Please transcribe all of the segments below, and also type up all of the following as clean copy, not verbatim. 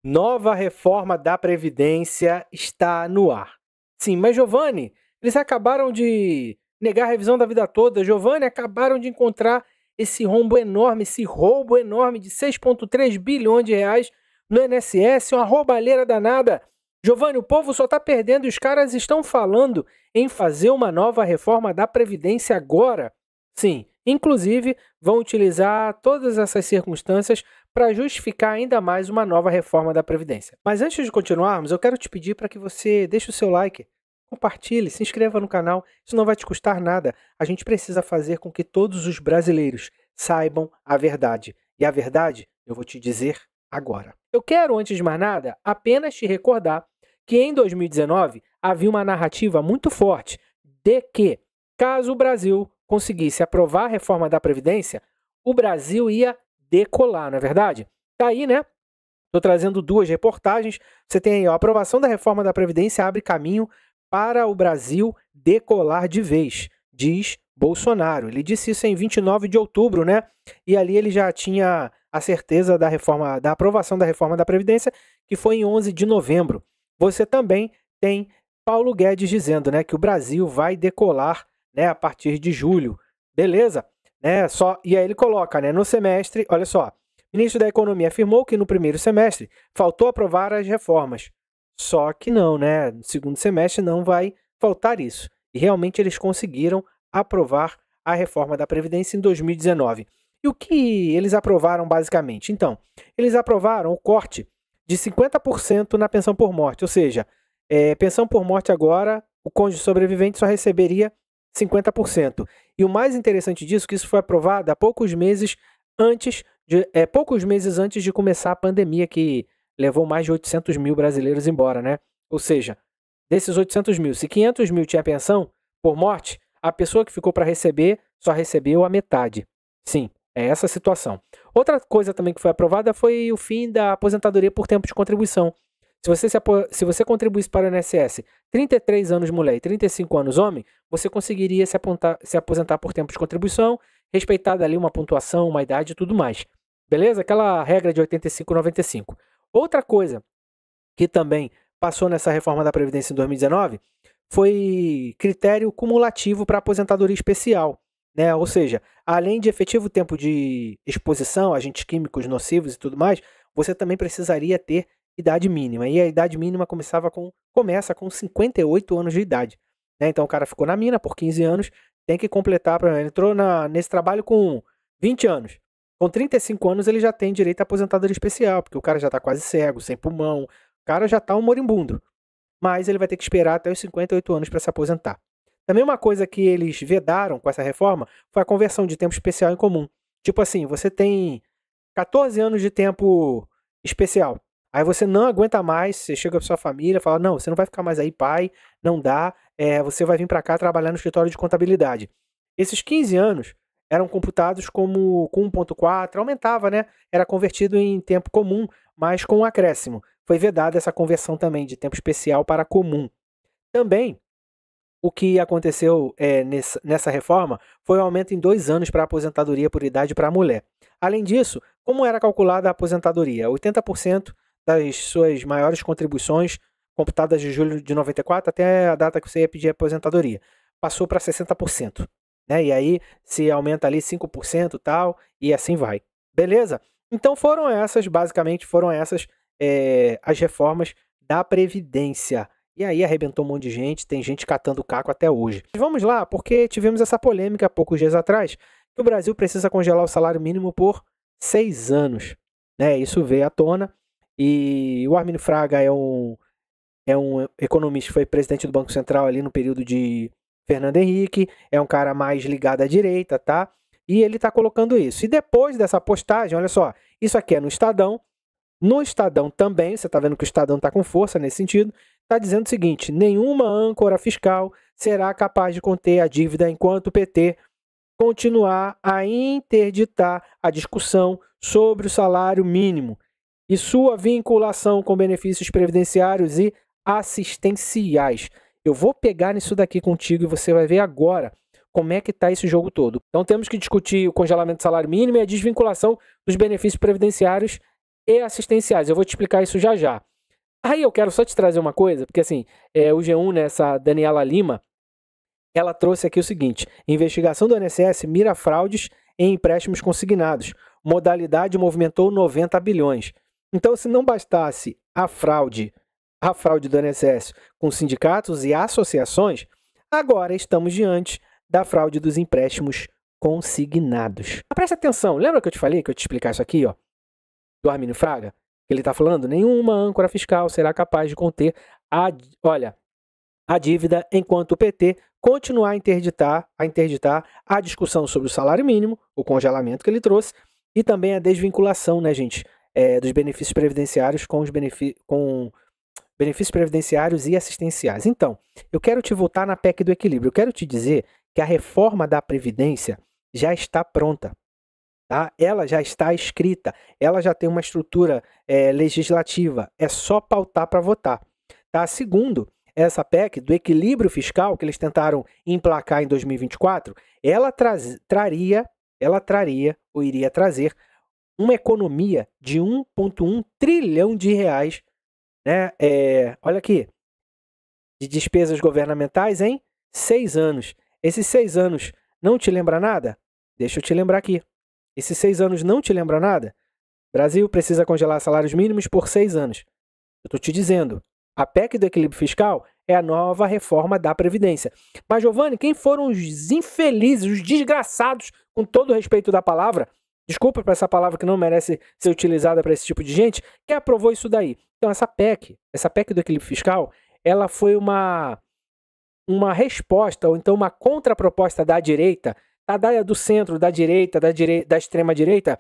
Nova reforma da Previdência está no ar. Sim, mas Giovanni, eles acabaram de negar a revisão da vida toda. Giovanni, acabaram de encontrar esse rombo enorme, esse roubo enorme de 6,3 bilhões de reais no INSS, uma roubalheira danada. Giovanni, o povo só está perdendo e os caras estão falando em fazer uma nova reforma da Previdência agora. Sim, inclusive vão utilizar todas essas circunstâncias para justificar ainda mais uma nova reforma da Previdência. Mas antes de continuarmos, eu quero te pedir para que você deixe o seu like, compartilhe, se inscreva no canal, isso não vai te custar nada. A gente precisa fazer com que todos os brasileiros saibam a verdade. E a verdade eu vou te dizer agora. Eu quero, antes de mais nada, apenas te recordar que em 2019 havia uma narrativa muito forte de que, caso o Brasil conseguisse aprovar a reforma da Previdência, o Brasil ia decolar, não é verdade? Tá aí, né? Estou trazendo duas reportagens. Você tem aí, ó, a aprovação da reforma da Previdência abre caminho para o Brasil decolar de vez, diz Bolsonaro. Ele disse isso em 29 de outubro, né? E ali ele já tinha a certeza da reforma, da aprovação da reforma da Previdência, que foi em 11 de novembro. Você também tem Paulo Guedes dizendo, né, que o Brasil vai decolar, né, a partir de julho. Beleza? Né? E aí ele coloca, né, no semestre, olha só, o ministro da Economia afirmou que no primeiro semestre faltou aprovar as reformas. Só que não, né? No segundo semestre não vai faltar isso. E realmente eles conseguiram aprovar a reforma da Previdência em 2019. E o que eles aprovaram basicamente? Então, eles aprovaram o corte de 50% na pensão por morte, ou seja, pensão por morte agora, o cônjuge sobrevivente só receberia 50%. E o mais interessante disso é que isso foi aprovado há poucos meses antes de começar a pandemia, que levou mais de 800 mil brasileiros embora, né? Ou seja, desses 800 mil, se 500 mil tinha pensão por morte, a pessoa que ficou para receber só recebeu a metade. Sim, é essa a situação. Outra coisa também que foi aprovada foi o fim da aposentadoria por tempo de contribuição. Se você contribuísse para o INSS 33 anos mulher e 35 anos homem, você conseguiria se aposentar por tempo de contribuição, respeitada ali uma pontuação, uma idade e tudo mais. Beleza? Aquela regra de 85-95. Outra coisa que também passou nessa reforma da Previdência em 2019 foi critério cumulativo para aposentadoria especial, né? Ou seja, além de efetivo tempo de exposição a agentes químicos nocivos e tudo mais, você também precisaria ter idade mínima. E a idade mínima começa com 58 anos de idade, né? Então o cara ficou na mina por 15 anos, tem que completar, entrou nesse trabalho com 20 anos. Com 35 anos ele já tem direito à aposentadoria especial, porque o cara já está quase cego, sem pulmão, o cara já está um moribundo. Mas ele vai ter que esperar até os 58 anos para se aposentar. Também uma coisa que eles vedaram com essa reforma foi a conversão de tempo especial em comum. Tipo assim, você tem 14 anos de tempo especial. Aí você não aguenta mais, você chega para sua família e fala, não, você não vai ficar mais aí, pai, não dá, você vai vir para cá trabalhar no escritório de contabilidade. Esses 15 anos eram computados como com 1,4, aumentava, né? Era convertido em tempo comum, mas com um acréscimo. Foi vedada essa conversão também de tempo especial para comum. Também, o que aconteceu nessa reforma foi o aumento em 2 anos para a aposentadoria por idade para a mulher. Além disso, como era calculada a aposentadoria? 80% das suas maiores contribuições, computadas de julho de 94 até a data que você ia pedir a aposentadoria, passou para 60%. Né? E aí se aumenta ali 5% e tal, e assim vai. Beleza? Então basicamente foram essas as reformas da Previdência. E aí arrebentou um monte de gente, tem gente catando caco até hoje. Mas vamos lá, porque tivemos essa polêmica há poucos dias atrás, que o Brasil precisa congelar o salário mínimo por 6 anos. Né? Isso veio à tona, e o Arminio Fraga é um economista que foi presidente do Banco Central ali no período de Fernando Henrique, é um cara mais ligado à direita, tá? E ele tá colocando isso. E depois dessa postagem, olha só, isso aqui é no Estadão. No Estadão também, você tá vendo que o Estadão tá com força nesse sentido, tá dizendo o seguinte: nenhuma âncora fiscal será capaz de conter a dívida enquanto o PT continuar a interditar a discussão sobre o salário mínimo e sua vinculação com benefícios previdenciários e assistenciais. Eu vou pegar nisso daqui contigo e você vai ver agora como é que está esse jogo todo. Então temos que discutir o congelamento do salário mínimo e a desvinculação dos benefícios previdenciários e assistenciais. Eu vou te explicar isso já já. Aí eu quero só te trazer uma coisa, porque assim, o G1, né, essa Daniela Lima, ela trouxe aqui o seguinte: investigação do INSS mira fraudes em empréstimos consignados. Modalidade movimentou 90 bilhões. Então, se não bastasse a fraude do INSS com sindicatos e associações, agora estamos diante da fraude dos empréstimos consignados. Presta atenção, lembra que eu te falei, que eu te explicar isso aqui, ó, do Armínio Fraga? Ele está falando, nenhuma âncora fiscal será capaz de conter a dívida enquanto o PT continuar a interditar a discussão sobre o salário mínimo, o congelamento que ele trouxe, e também a desvinculação, né, gente, dos benefícios previdenciários com benefícios previdenciários e assistenciais. Então, eu quero te voltar na PEC do equilíbrio. Eu quero te dizer que a reforma da Previdência já está pronta. Tá? Ela já está escrita, ela já tem uma estrutura legislativa, é só pautar para votar. Tá? Segundo, essa PEC do equilíbrio fiscal que eles tentaram emplacar em 2024, ela iria trazer uma economia de 1,1 trilhão de reais, né? Olha aqui, de despesas governamentais em 6 anos. Esses 6 anos não te lembra nada? Deixa eu te lembrar aqui. Esses 6 anos não te lembra nada? Brasil precisa congelar salários mínimos por 6 anos. Eu estou te dizendo, a PEC do equilíbrio fiscal é a nova reforma da Previdência. Mas, Giovanni, quem foram os infelizes, os desgraçados, com todo o respeito da palavra, desculpa para essa palavra que não merece ser utilizada para esse tipo de gente, que aprovou isso daí? Então, essa PEC do equilíbrio fiscal, ela foi uma resposta, ou então uma contraproposta da direita, do centro, da direita, da extrema-direita,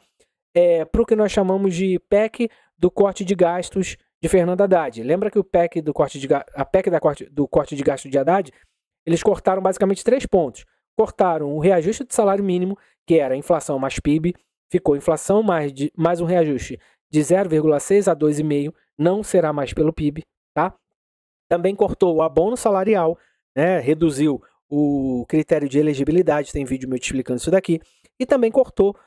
para o que nós chamamos de PEC do corte de gastos de Fernando Haddad. Lembra que a PEC do corte de gastos de Haddad, eles cortaram basicamente 3 pontos. Cortaram o reajuste do salário mínimo, que era inflação mais PIB, ficou inflação mais um reajuste de 0,6 a 2,5, não será mais pelo PIB, tá? Também cortou o abono salarial, né? Reduziu o critério de elegibilidade, tem vídeo meu te explicando isso daqui, e também cortou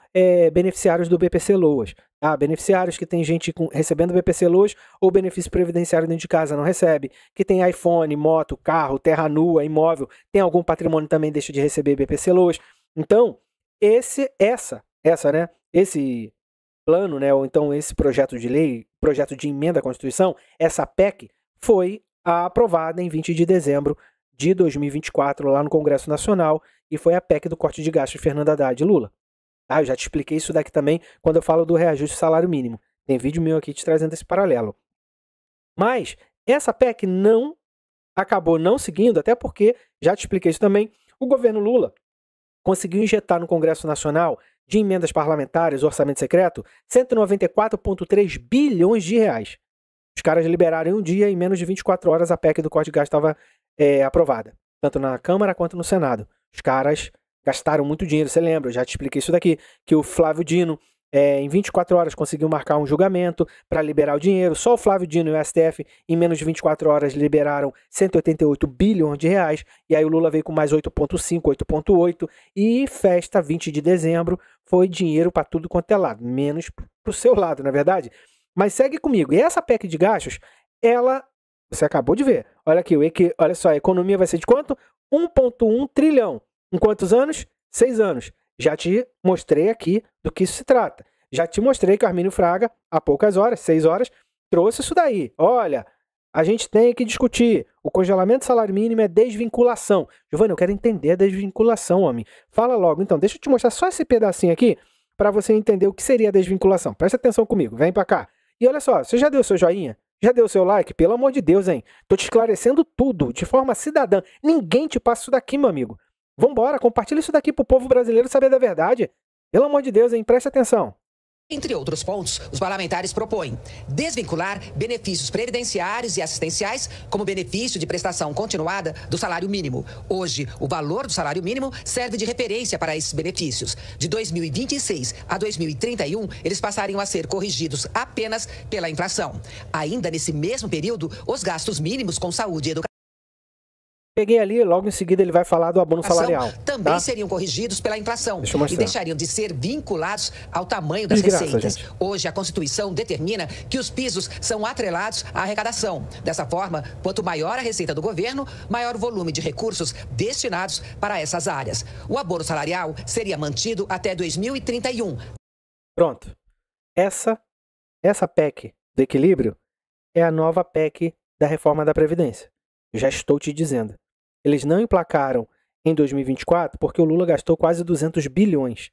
beneficiários do BPC Loas, tá? Beneficiários que tem gente recebendo BPC Loas ou benefício previdenciário dentro de casa não recebe, que tem iPhone, moto, carro, terra nua, imóvel, tem algum patrimônio também deixa de receber BPC Loas. Então, esse plano, né, ou então esse projeto de lei, projeto de emenda à Constituição, essa PEC foi aprovada em 20 de dezembro de 2024 lá no Congresso Nacional e foi a PEC do corte de gastos de Fernando Haddad e Lula. Eu já te expliquei isso daqui também quando eu falo do reajuste do salário mínimo. Tem vídeo meu aqui te trazendo esse paralelo. Mas essa PEC acabou não seguindo, até porque, já te expliquei isso também, o governo Lula conseguiu injetar no Congresso Nacional de emendas parlamentares, orçamento secreto, 194,3 bilhões de reais. Os caras liberaram em um dia, em menos de 24 horas, a PEC do corte de gastos estava aprovada, tanto na Câmara quanto no Senado. Os caras gastaram muito dinheiro, você lembra, eu já te expliquei isso daqui, que o Flávio Dino, em 24 horas, conseguiu marcar um julgamento para liberar o dinheiro. Só o Flávio Dino e o STF, em menos de 24 horas, liberaram 188 bilhões de reais, e aí o Lula veio com mais 8,5, 8,8, e festa 20 de dezembro, foi dinheiro para tudo quanto é lado, menos para o seu lado, não é verdade? Mas segue comigo, e essa PEC de gastos, você acabou de ver, olha aqui, olha só, a economia vai ser de quanto? 1,1 trilhão. Em quantos anos? 6 anos. Já te mostrei aqui do que isso se trata. Já te mostrei que o Armínio Fraga, há poucas horas, 6 horas, trouxe isso daí. Olha, a gente tem que discutir. O congelamento do salário mínimo é desvinculação. Giovanni, eu quero entender a desvinculação, homem. Fala logo. Então, deixa eu te mostrar só esse pedacinho aqui para você entender o que seria a desvinculação. Presta atenção comigo, vem para cá. E olha só, você já deu seu joinha? Já deu seu like? Pelo amor de Deus, hein? Tô te esclarecendo tudo, de forma cidadã. Ninguém te passa isso daqui, meu amigo. Vambora, compartilha isso daqui pro povo brasileiro saber da verdade. Pelo amor de Deus, hein? Presta atenção. Entre outros pontos, os parlamentares propõem desvincular benefícios previdenciários e assistenciais como benefício de prestação continuada do salário mínimo. Hoje, o valor do salário mínimo serve de referência para esses benefícios. De 2026 a 2031, eles passariam a ser corrigidos apenas pela inflação. Ainda nesse mesmo período, os gastos mínimos com saúde e educação Peguei ali, logo em seguida ele vai falar do abono salarial. Também tá? seriam corrigidos pela inflação e deixariam de ser vinculados ao tamanho das receitas. Gente. Hoje, a Constituição determina que os pisos são atrelados à arrecadação. Dessa forma, quanto maior a receita do governo, maior o volume de recursos destinados para essas áreas. O abono salarial seria mantido até 2031. Pronto. Essa PEC do equilíbrio é a nova PEC da reforma da Previdência. Já estou te dizendo. Eles não emplacaram em 2024 porque o Lula gastou quase 200 bilhões.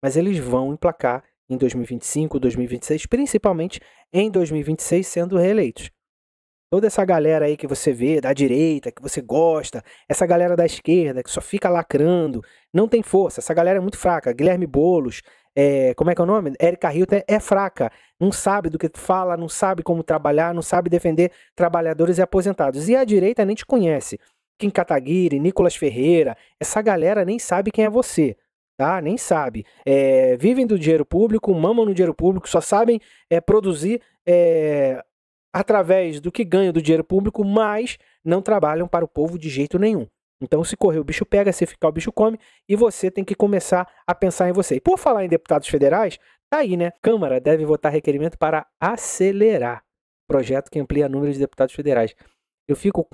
Mas eles vão emplacar em 2025, 2026, principalmente em 2026, sendo reeleitos. Toda essa galera aí que você vê, da direita, que você gosta, essa galera da esquerda que só fica lacrando, não tem força, essa galera é muito fraca. Guilherme Boulos, como é que é o nome? Érica Hilton é fraca, não sabe do que fala, não sabe como trabalhar, não sabe defender trabalhadores e aposentados. E a direita nem te conhece. Kim Kataguiri, Nicolas Ferreira, essa galera nem sabe quem é você, tá? Nem sabe. Vivem do dinheiro público, mamam no dinheiro público, só sabem produzir através do que ganham do dinheiro público, mas não trabalham para o povo de jeito nenhum. Então, se correr o bicho pega, se ficar o bicho come, e você tem que começar a pensar em você. E por falar em deputados federais, tá aí, né? Câmara deve votar requerimento para acelerar projeto que amplia o número de deputados federais. Eu fico,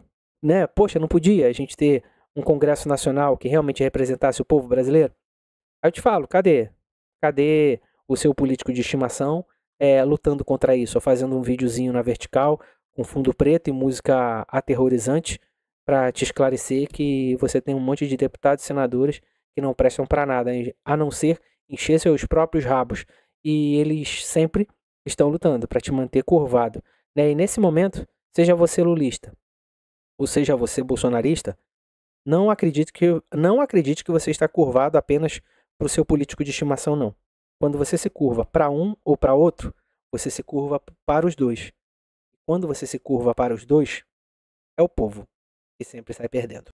né? Poxa, não podia a gente ter um Congresso Nacional que realmente representasse o povo brasileiro? Aí eu te falo, cadê? Cadê o seu político de estimação lutando contra isso? Ou fazendo um videozinho na vertical, com fundo preto e música aterrorizante, para te esclarecer que você tem um monte de deputados e senadores que não prestam para nada, a não ser encher seus próprios rabos. E eles sempre estão lutando para te manter curvado. Né? E nesse momento, seja você lulista, ou seja você bolsonarista, não acredite que você está curvado apenas para o seu político de estimação, não. Quando você se curva para um ou para outro, você se curva para os dois. Quando você se curva para os dois, é o povo que sempre sai perdendo.